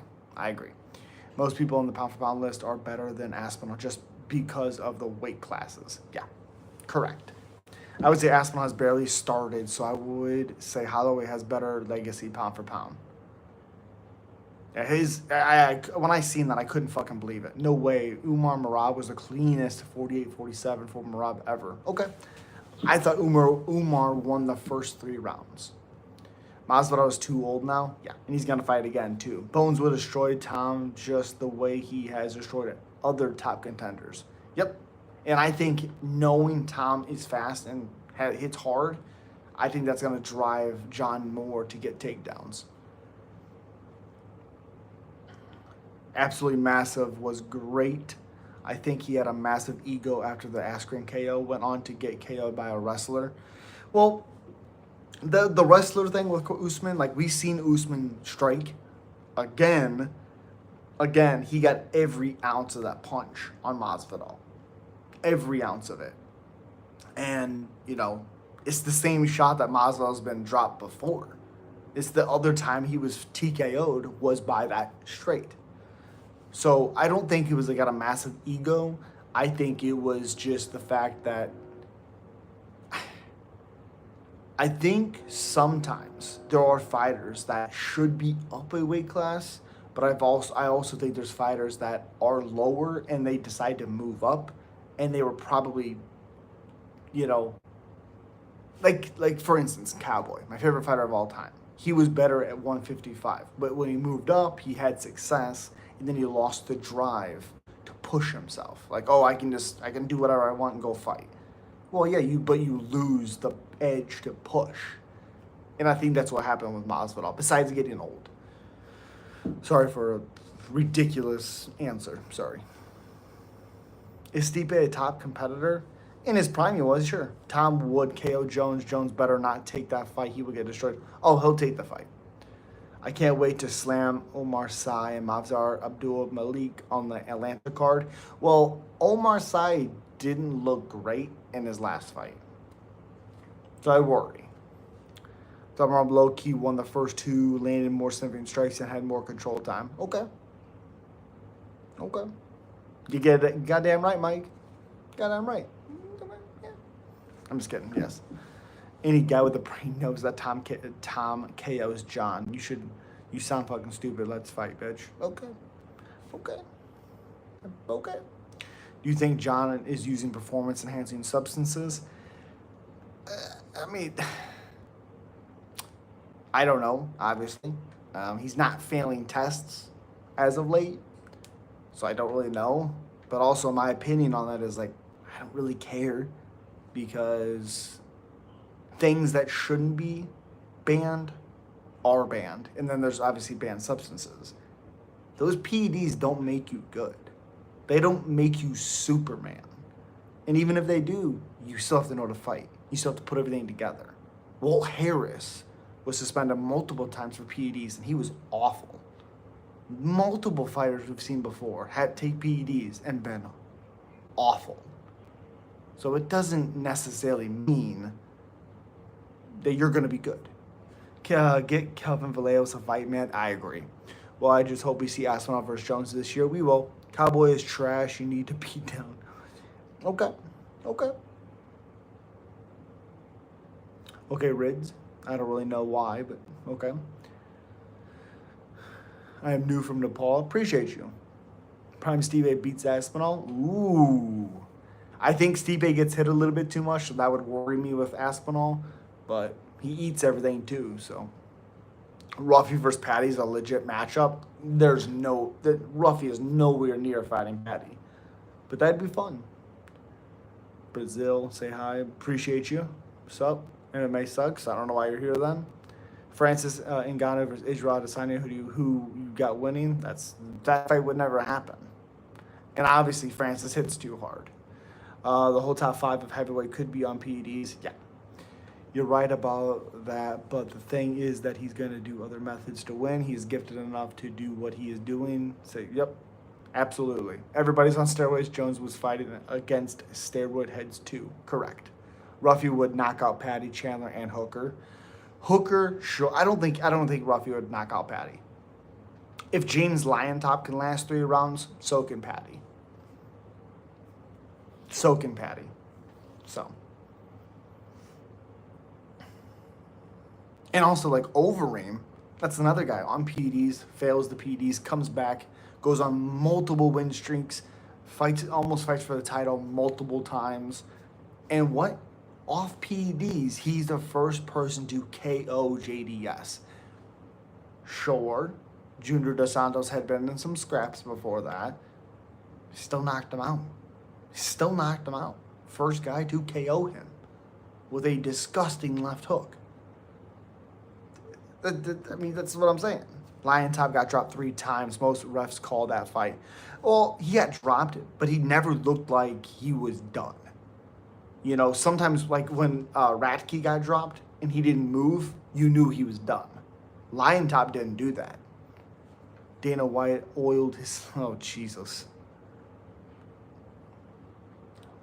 Most people on the pound for pound list are better than Aspinall just because of the weight classes. Yeah, correct. I would say Aspinall has barely started, so I would say Holloway has better legacy pound for pound. Yeah, when I seen that, I couldn't fucking believe it. No way. Umar Marab was the cleanest 48-47 for Marab ever. Okay. I thought Umar won the first 3 rounds. Masvidal is too old now. Yeah, and he's going to fight again, too. Bones would destroy Tom just the way he has destroyed other top contenders. Yep. And I think knowing Tom is fast and hits hard, I think that's going to drive John more to get takedowns. Absolutely Massive was great. I think he had a massive ego after the Askren KO, went on to get KO'd by a wrestler. Well, the wrestler thing with Usman, like we seen Usman strike again, he got every ounce of that punch on Masvidal. Every ounce of it. And, it's the same shot that Masvidal's been dropped before. It's the other time he was TKO'd was by that straight. So I don't think it was got a massive ego. I think it was just the fact that I think sometimes there are fighters that should be up a weight class, but I also think there's fighters that are lower and they decide to move up, and they were probably, like for instance, Cowboy, my favorite fighter of all time. He was better at 155, but when he moved up, he had success, and then he lost the drive to push himself. Like, oh, I can do whatever I want and go fight. Well, yeah, but you lose the edge to push. And I think that's what happened with Masvidal, besides getting old. Sorry for a ridiculous answer. Sorry. Is Stipe a top competitor? In his prime, he was, sure. Tom would KO Jones. Jones better not take that fight. He would get destroyed. Oh, he'll take the fight. I can't wait to slam Omar Sy and Mavzar Abdul Malik on the Atlanta card. Well, Omar Sy didn't look great in his last fight. So I worry. Thumb low-key won the first 2, landed more significant strikes, and had more control time. Okay. You get it goddamn right, Mike. Goddamn right. Yeah. I'm just kidding, yes. Any guy with a brain knows that Tom KO's John. You sound fucking stupid. Let's fight, bitch. Okay. Do you think John is using performance-enhancing substances? I don't know, obviously. He's not failing tests as of late, so I don't really know. But also my opinion on that is, I don't really care, because things that shouldn't be banned are banned. And then there's obviously banned substances. Those PEDs don't make you good. They don't make you Superman. And even if they do, you still have to know to fight. You still have to put everything together. Walt Harris was suspended multiple times for PEDs, and he was awful. Multiple fighters we've seen before had to take PEDs and been awful. So it doesn't necessarily mean that you're going to be good. Get Kelvin Vallejos a fight, man. I agree. Well, I just hope we see Aspinall versus Jones this year. We will. Cowboy is trash. You need to beat down. Okay, Rids. I don't really know why, but okay. I am new from Nepal. Appreciate you. Prime Stipe beats Aspinall. Ooh. I think Stipe gets hit a little bit too much, so that would worry me with Aspinall. But he eats everything too, so. Ruffy versus Patty's a legit matchup. Ruffy is nowhere near fighting Patty. But that'd be fun. Brazil, say hi. Appreciate you. What's up? MMA sucks. I don't know why you're here then. Francis Ngannou versus Israel Adesanya, who you got winning. That fight would never happen. And obviously Francis hits too hard. The whole top 5 of heavyweight could be on PEDs. Yeah. You're right about that, but the thing is that he's going to do other methods to win. He's gifted enough to do what he is doing. Say, yep, absolutely. Everybody's on steroids. Jones was fighting against steroid heads too. Correct. Ruffy would knock out Patty, Chandler, and Hooker. Hooker, sure. I don't think Ruffy would knock out Patty. If James Lyontop can last 3 rounds, so can Patty. So can Patty. So. And also, like, Overeem, that's another guy on PEDs, fails the PEDs, comes back, goes on multiple win streaks, almost fights for the title multiple times. And what? Off PEDs, he's the first person to KO JDS. Sure, Junior Dos Santos had been in some scraps before that. Still knocked him out. Still knocked him out. First guy to KO him with a disgusting left hook. I mean, that's what I'm saying. Lyontop got dropped 3 times. Most refs call that fight. Well, he got dropped, but he never looked like he was done. You know, sometimes like when Ratke got dropped and he didn't move, you knew he was done. Lyontop didn't do that. Dana White oiled his... Oh, Jesus.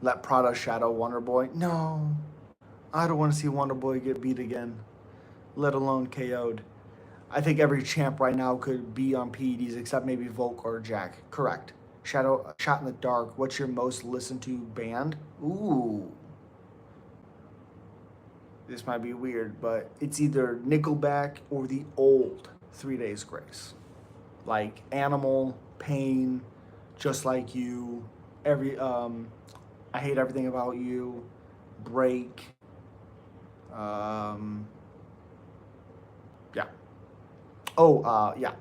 Let Prada shadow Wonder Boy. No. I don't want to see Wonder Boy get beat again, let alone KO'd. I think every champ right now could be on PEDs except maybe Volk or Jack. Correct. Shadow, Shot in the Dark. What's your most listened to band? Ooh. This might be weird, but it's either Nickelback or the old 3 Days Grace. Like Animal, Pain, Just Like You, I Hate Everything About You, Break. Yeah. Oh, yeah.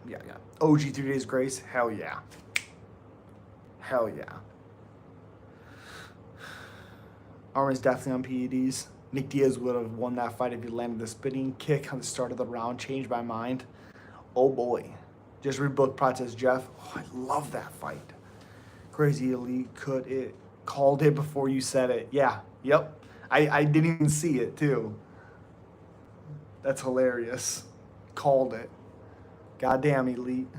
OG 3 Days Grace, hell yeah. Hell yeah. Armin's definitely on PEDs. Nick Diaz would have won that fight if he landed the spinning kick on the start of the round. Changed my mind. Oh boy. Just rebooked Protest Jeff. Oh, I love that fight. Crazy Elite called it before you said it. Yeah, yep. I didn't even see it too. That's hilarious. Called it. Goddamn Elite.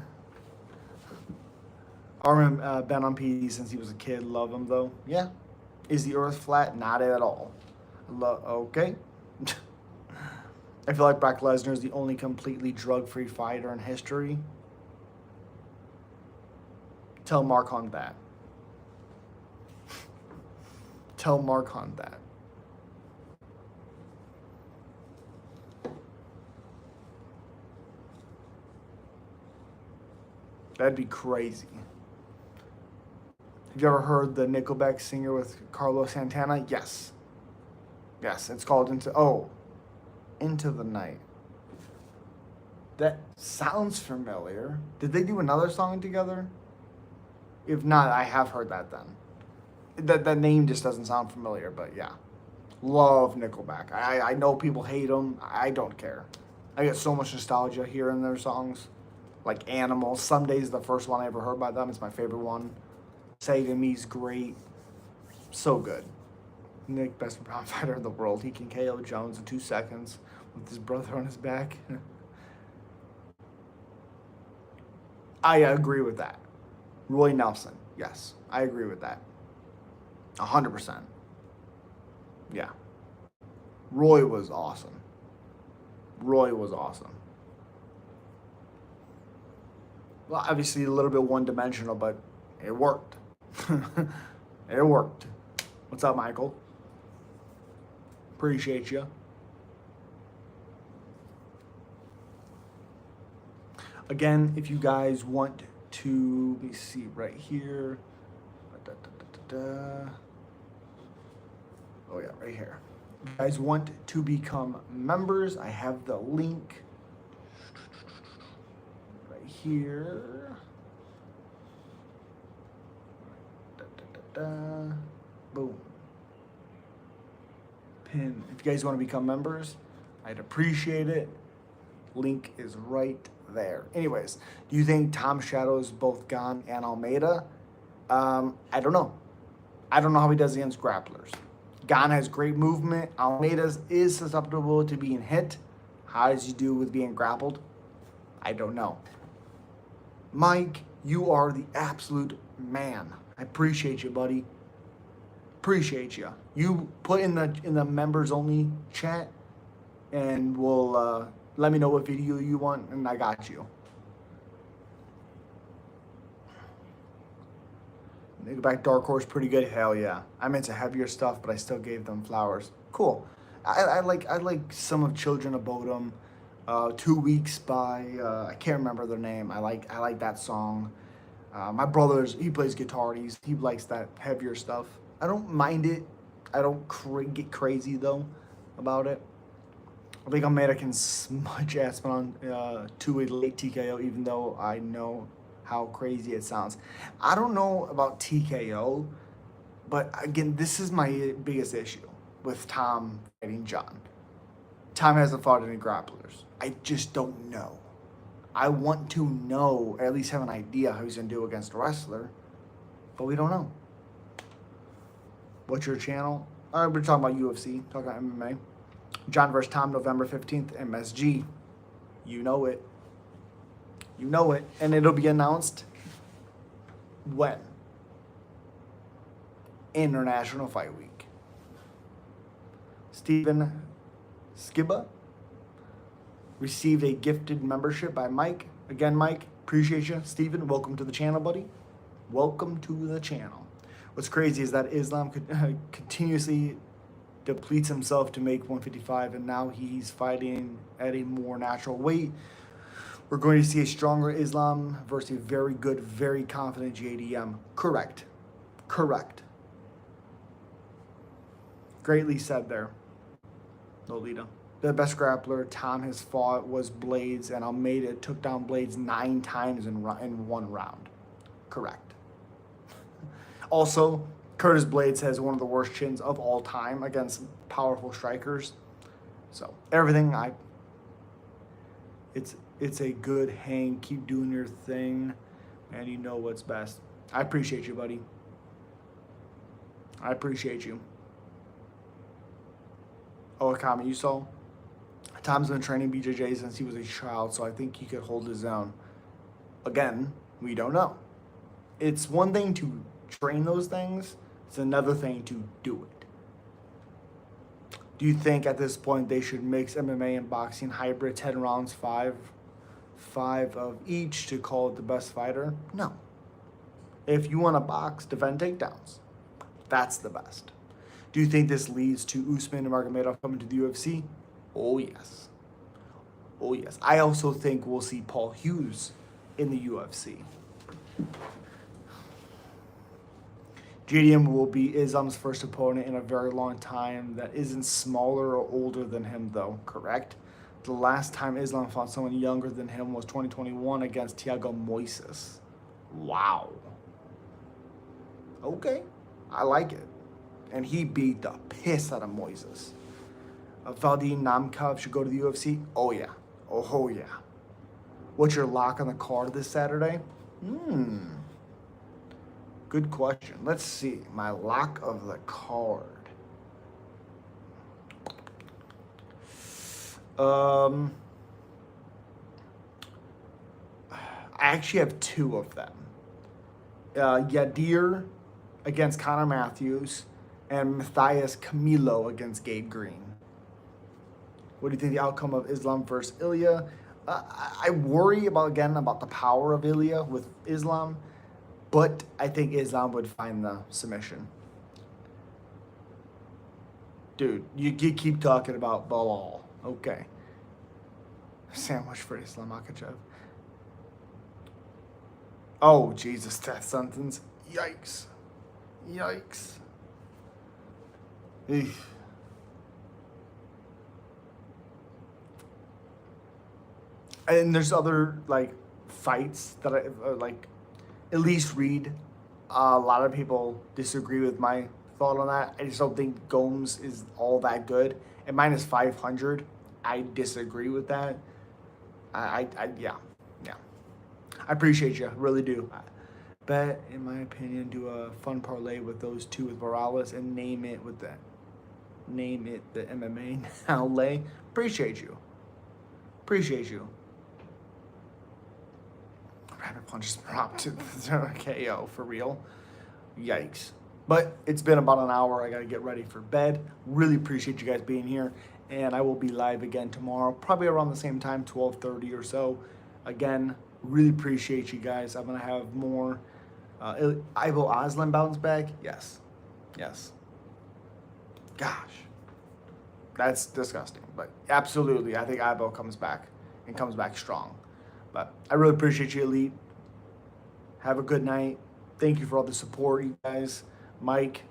Armin been on PEDs since he was a kid. Love him though. Yeah. Is the earth flat? Not at all. Okay. I feel like Brock Lesnar is the only completely drug-free fighter in history. Tell Mark Hunt that. Tell Mark Hunt that. That'd be crazy. Have you ever heard the Nickelback singer with Carlos Santana? Yes. Yes, it's called Into the Night. That sounds familiar. Did they do another song together? If not, I have heard that then. That name just doesn't sound familiar, but yeah. Love Nickelback. I know people hate them. I don't care. I get so much nostalgia hearing their songs. Like Animal. Someday's the first one I ever heard by them. It's my favorite one. Saving Me's great. So good. Nick, best pound fighter in the world. He can KO Jones in 2 seconds with his brother on his back. I agree with that. Roy Nelson. Yes, I agree with that. 100%. Yeah. Roy was awesome. Well, obviously a little bit one-dimensional, but it worked. It worked. What's up, Michael? Appreciate you. Again, if you guys want to, let me see right here. Oh yeah, right here. If you guys want to become members, I have the link right here. Boom. Pin. If you guys want to become members, I'd appreciate it. Link is right there. Anyways, do you think Tom Shadow is both Gane and Almeida? I don't know. I don't know how he does against grapplers. Gon has great movement. Almeida is susceptible to being hit. How does he do with being grappled? I don't know. Mike, you are the absolute man. I appreciate you, buddy. Appreciate you. You put in the members only chat, and we'll let me know what video you want, and I got you. Nickelback Dark Horse pretty good. Hell yeah. I'm into heavier stuff, but I still gave them flowers. Cool. I like some of Children of Bodom. 2 Weeks by I can't remember their name. I like that song. My brother's he plays guitar. And he likes that heavier stuff. I don't mind it. I don't get crazy though about it. I think Almeida can smudge Aspen on to a late TKO, even though I know how crazy it sounds. I don't know about TKO, but again, this is my biggest issue with Tom fighting John. Tom hasn't fought any grapplers. I just don't know. I want to know, or at least have an idea how he's going to do against a wrestler, but we don't know. What's your channel? All right, we're talking about UFC, talking about MMA. John versus Tom, November 15th, MSG. You know it. You know it. And it'll be announced when? International Fight Week. Steven Skiba received a gifted membership by Mike. Again, Mike, appreciate you. Steven, welcome to the channel, buddy. Welcome to the channel. What's crazy is that Islam continuously depletes himself to make 155, and now he's fighting at a more natural weight. We're going to see a stronger Islam versus a very good, very confident JDM. Correct. Correct. Greatly said there, Lolita. The best grappler Tom has fought was Blades, and Almeida took down Blades 9 times in 1 round. Correct. Also, Curtis Blades has one of the worst chins of all time against powerful strikers. So everything it's a good hang. Keep doing your thing, and you know what's best. I appreciate you, buddy. I appreciate you. Oh, a comment you saw? Tom's been training BJJ since he was a child, so I think he could hold his own. Again, we don't know. It's one thing to train those things. It's another thing to do it. Do you think at this point they should mix MMA and boxing hybrid 10 rounds, 5 of each to call it the best fighter? No. If you want to box, defend takedowns. That's the best. Do you think this leads to Usman and Magomedov coming to the UFC? Oh, yes. Oh, yes. I also think we'll see Paul Hughes in the UFC. JDM will be Islam's first opponent in a very long time that isn't smaller or older than him, though, correct? The last time Islam fought someone younger than him was 2021 against Thiago Moises. Wow. Okay. I like it. And he beat the piss out of Moises. Vadim Namkov should go to the UFC? Oh, yeah. Oh, yeah. What's your lock on the card this Saturday? Good question. Let's see. My lock of the card. I actually have 2 of them. Yadir against Connor Matthews and Matthias Camilo against Gabe Green. What do you think the outcome of Islam versus Ilya? I worry about the power of Ilya with Islam, but I think Islam would find the submission. Dude, you keep talking about Bilal. Okay. Sandwich for Islam Makhachev. Oh, Jesus, death sentence. Yikes. Yikes. Eesh. And there's other, fights that I, at least read. A lot of people disagree with my thought on that. I just don't think Gomes is all that good. At minus 500, I disagree with that. Yeah. I appreciate you, really do. Bet, in my opinion, do a fun parlay with those 2 with Morales and name it with that. name it the MMA now, Lay. Appreciate you. Appreciate you. Rabbit Punch just dropped to KO for real. Yikes. But it's been about an hour. I got to get ready for bed. Really appreciate you guys being here. And I will be live again tomorrow, probably around the same time, 12:30 or so. Again, really appreciate you guys. I'm going to have more. Ivo Aslan bounce back? Yes. Yes. Gosh. That's disgusting. But absolutely, I think Ivo comes back and comes back strong. But I really appreciate you, Elite. Have a good night. Thank you for all the support, you guys. Mike,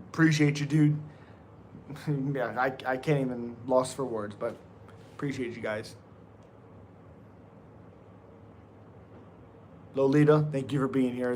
appreciate you, dude. Yeah, I can't even lost for words, but appreciate you guys. Lolita, thank you for being here.